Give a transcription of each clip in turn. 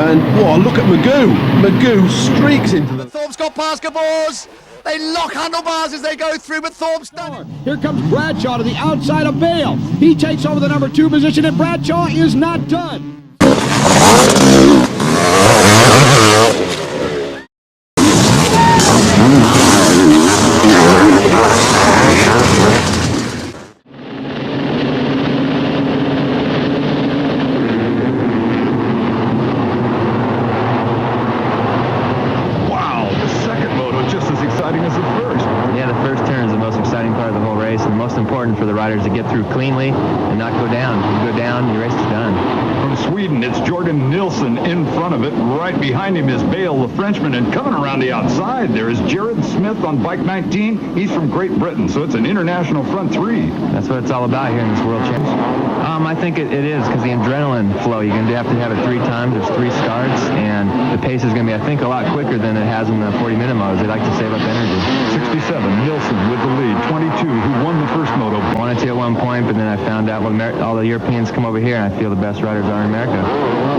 And, whoa, look at Magoo. Magoo streaks into the... Thorpe's got basketballs. They lock handlebars as they go through, but Thorpe's done. Here comes Bradshaw to the outside of Bale. He takes over the number 2 position, and Bradshaw is not done. For the riders to get through cleanly and not go down. You go down, your race is done. From Sweden, it's Jorgen Nilsson in front of it. Right behind him is Bale, the Frenchman, and coming around the outside there is Jared Smith on bike 19. He's from Great Britain, so it's an international front 3. That's what it's all about here in this World Championship. I think it is because the adrenaline flow, you're going to have it 3 times. There's 3 starts, and the pace is going to be, I think, a lot quicker than it has in the 40-minute motos. They like to save up energy. 67, Nilsson with the lead. 22, who won the first moto. Wanted to at one point, but then I found out all the Europeans come over here, and I feel the best riders are in America.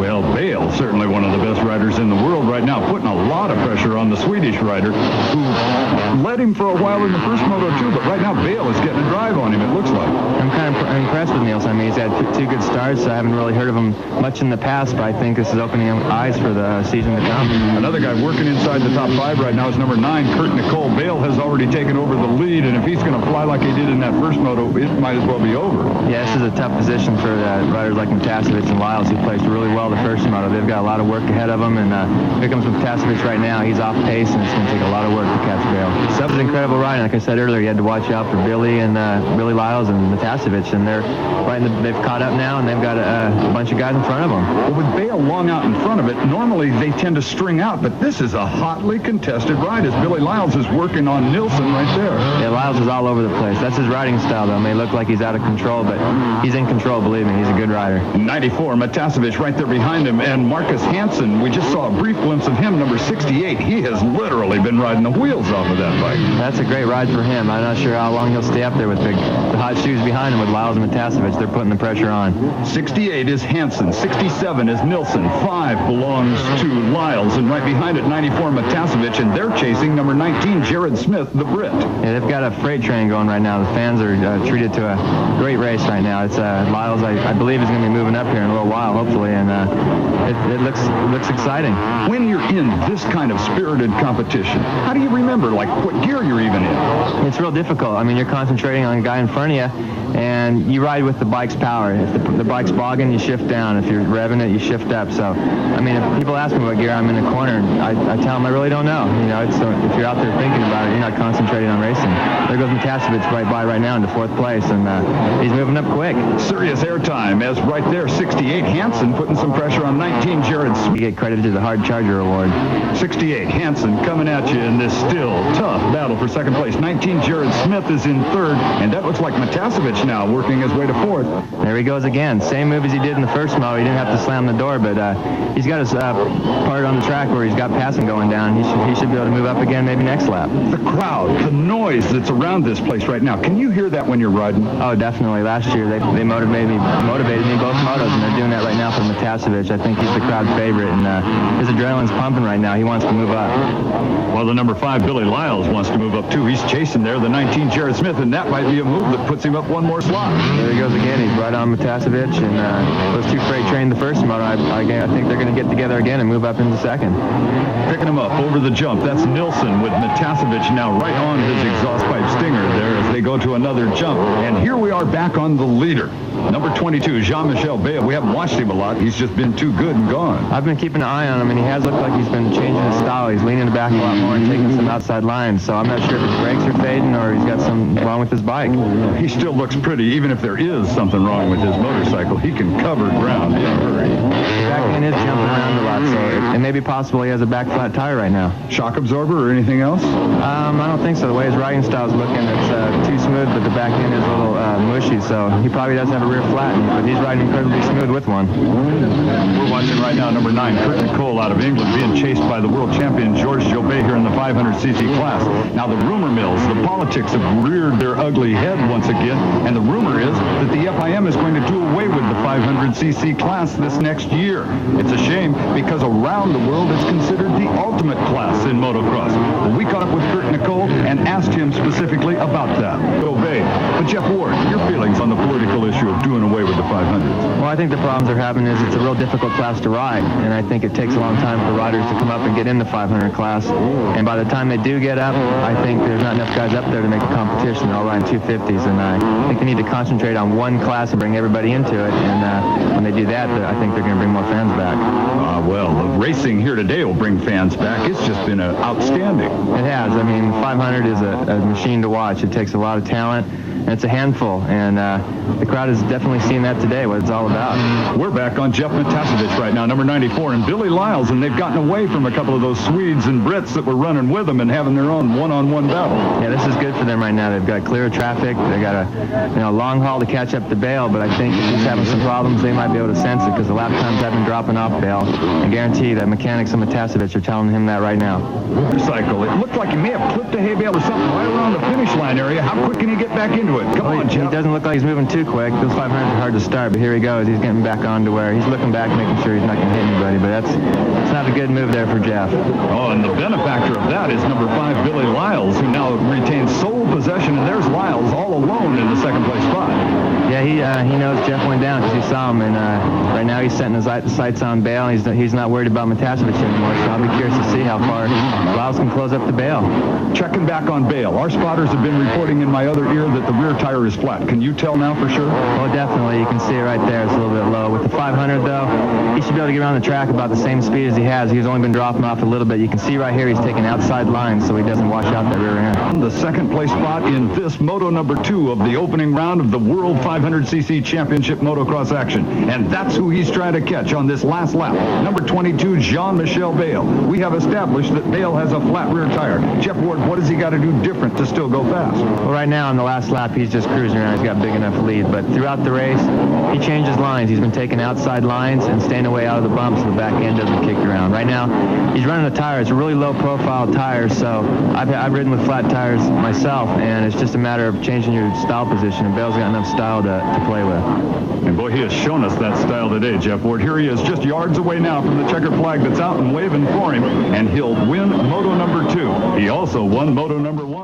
Well, Bale, certainly one of the best riders in the world right now, putting a lot of pressure on the Swedish rider, who led him for a while in the first moto too, but right now Bale is getting a drive on him, it looks like. I'm kind of impressed with Nilsson. I mean, he's had 2 good starts. I haven't really heard of him much in the past, but I think this is opening eyes for the season to come. Another guy working inside the top 5 right now is number 9, Kurt Nicole. Bale has already taken over the lead, and if he's going to fly like he did in that first moto, it might as well be over. Yeah, this is a tough position for riders like Matasevich and Lyles, who placed really well the first moto. They've got a lot of work ahead of them, and here comes Matasevich right now. He's off pace, and it's going to take a lot of work to catch Bale. That was incredible riding. Like I said earlier, you had to watch out for Billy Lyles and Matasevich, and they've caught up now, and they've got a bunch of guys in front of them. Well, with Bale long out in front of it, normally they tend to string out, but this is a hotly contested ride as Billy Lyles is working on Nilsson right there. Yeah, Lyles is all over the place. That's his riding style, though. It may look like he's out of control, but he's in control, believe me. He's a good rider. 94, Matasevich right there behind him, and Marcus Hansen, we just saw a brief glimpse of him, number 68. He has literally been riding the wheels off of that bike. That's a great ride for him. I'm not sure how long he'll stay up there with the hot shoes behind him with Lyles and Matasevich. They're putting the pressure on. 68 is Hansen, 67 is Nilsson, 5 belongs to Lyles, and right behind it, 94, Matasevich, and they're chasing number 19, Jared Smith, the Brit. Yeah, they've got a freight train going right now. The fans are treated to a great race right now. It's Lyles, I believe, is going to be moving up here in a little while, hopefully, and it looks exciting. When you're in this kind of spirited competition, how do you remember, like, what gear you're even in? It's real difficult. I mean, you're concentrating on a guy in front of you, and you ride with the bike's power. If the bike's bogging, you shift down. If you're revving it, you shift up. So, I mean, if people ask me what gear I'm in the corner, I tell them I really don't know. You know, if you're out there thinking about it, you're not concentrating on racing. There goes Matasevich right now into 4th place, and he's moving up quick. Serious airtime as right there, 68, Hansen putting some pressure on 19, Jared Smith. You get credited to the Hard Charger Award. 68, Hansen coming at you in this still tough battle for 2nd place. 19, Jared Smith is in 3rd, and that looks like Matasevich now working his way to 4th. There he goes again. Same move as he did in the first moto. He didn't have to slam the door, but he's got his part on the track where he's got passing going down. He should be able to move up again maybe next lap. The crowd, the noise that's around this place right now. Can you hear that when you're riding? Oh, definitely. Last year they motivated me both motos, and they're doing that right now for Matasevich. I think he's the crowd favorite, and his adrenaline's pumping right now. He wants to move up. Well, the number 5, Billy Lyles, wants to move up too. He's chasing there, the 19, Jared Smith, and that might be a move that puts him up one more slot. There he goes again. He's right on Matasevich, and those 2 freight trained the first moto. I think they're going to get together again and move up into 2nd. Picking him up over the jump. That's Nilsson with Matasevich now right on his exhaust pipe stinger there as they go to another jump. And here we are back on the leader. Number 22, Jean-Michel Bale. We haven't watched him a lot. He's just been too good and gone. I've been keeping an eye on him, and he has looked like he's been changing his style. He's leaning back a lot more and taking some outside lines. So I'm not sure if his brakes are fading or he's got something wrong with his bike. He still looks pretty, even if there is something wrong with his motorcycle. He can cover ground in a hurry. Back end is jumping around a lot, so it may be possible he has a back flat tire right now. Shock absorber or anything else? I don't think so. The way his riding style is looking, it's too smooth, but the back end is a little mushy, so he probably doesn't have a rear flat, but he's riding incredibly smooth with one. We're watching right now number 9, Kurt Nicole out of England, being chased by the world champion George Jobet here in the 500cc class. Now the rumor mills, the politics have reared their ugly head once again, and the rumor is that the FIM is going to do away with the 500cc class this next year. It's a shame because around the world it's considered the ultimate class in motocross. Well, we caught up with Kurt Nicole and asked him specifically about that. Obey. But Jeff Ward, your feelings on the political issue of doing away with the 500s? Well, I think the problems they're having is it's a real difficult class to ride, and I think it takes a long time for riders to come up and get in the 500 class. And by the time they do get up, I think there's not enough guys up there to make a competition. They're all riding 250s, and I think they need to concentrate on one class and bring everybody into it. And when they do that, I think they're going to bring more fans back. Well, the racing here today will bring fans back. It's just been outstanding. It has. I mean, 500 is a machine to watch. It takes a lot of talent, and it's a handful. And the crowd has definitely seen that today, what it's all about. We're back on Jeff Matasevich right now, number 94, and Billy Lyles, and they've gotten away from a couple of those Swedes and Brits that were running with them and having their own one-on-one battle. Yeah, this is good for them right now. They've got clear traffic. They've got a long haul to catch up to Bale, but I think if he's having some problems, they might be able to sense it because the lap times have been dropping off Bale. I guarantee that mechanics of Matasevich are telling him that right now. Motorcycle. It looked like he may have clipped a hay bale or something right around the finish line area. How quick can he get back into it? Come on, Jeff. He doesn't look like he's moving too quick. Those 500s are hard to start, but here he goes. He's getting back on to where he's looking back, making sure he's not going to hit anybody, but it's not a good move there for Jeff. Oh, and the benefactor of that is number 5, Billy Lyles, who now retains sole possession, and there's Lyles all alone in the second place spot. Yeah, he knows Jeff went down because he saw him, and right now he's setting his sights on Bale. He's not worried about Matasevich anymore, so I'll be curious to see how far Lyles can close up the Bale. Checking back on Bale, our spotters have been reporting in my other ear that the rear tire is flat. Can you tell now for sure? Oh, definitely. You can see it right there. It's a little bit low. With the 500, though, he should be able to get around the track about the same speed as he has. He's only been dropping off a little bit. You can see right here he's taking outside lines so he doesn't wash out that rear end. The second place spot in this Moto number 2 of the opening round of the World 500cc Championship motocross action. And that's who he's trying to catch on this last lap. Number 22, Jean-Michel Bale. We have established that Bale has a flat rear tire. Jeff Ward, what has he got to do different to still go fast? Well, right now on the last lap, he's just cruising around. He's got big enough lead. But throughout the race, he changes lines. He's been taking outside lines and staying away out of the bumps so the back end doesn't kick around. Right now, he's running a tire. It's a really low-profile tire, so I've ridden with flat tires myself, and it's just a matter of changing your style position, and Bale's got enough style to play with. And boy, he has shown us that style today, Jeff Ward. Here he is, just yards away now from the checkered flag that's out and waving for him, and he'll win Moto number 2. He also won Moto number 1.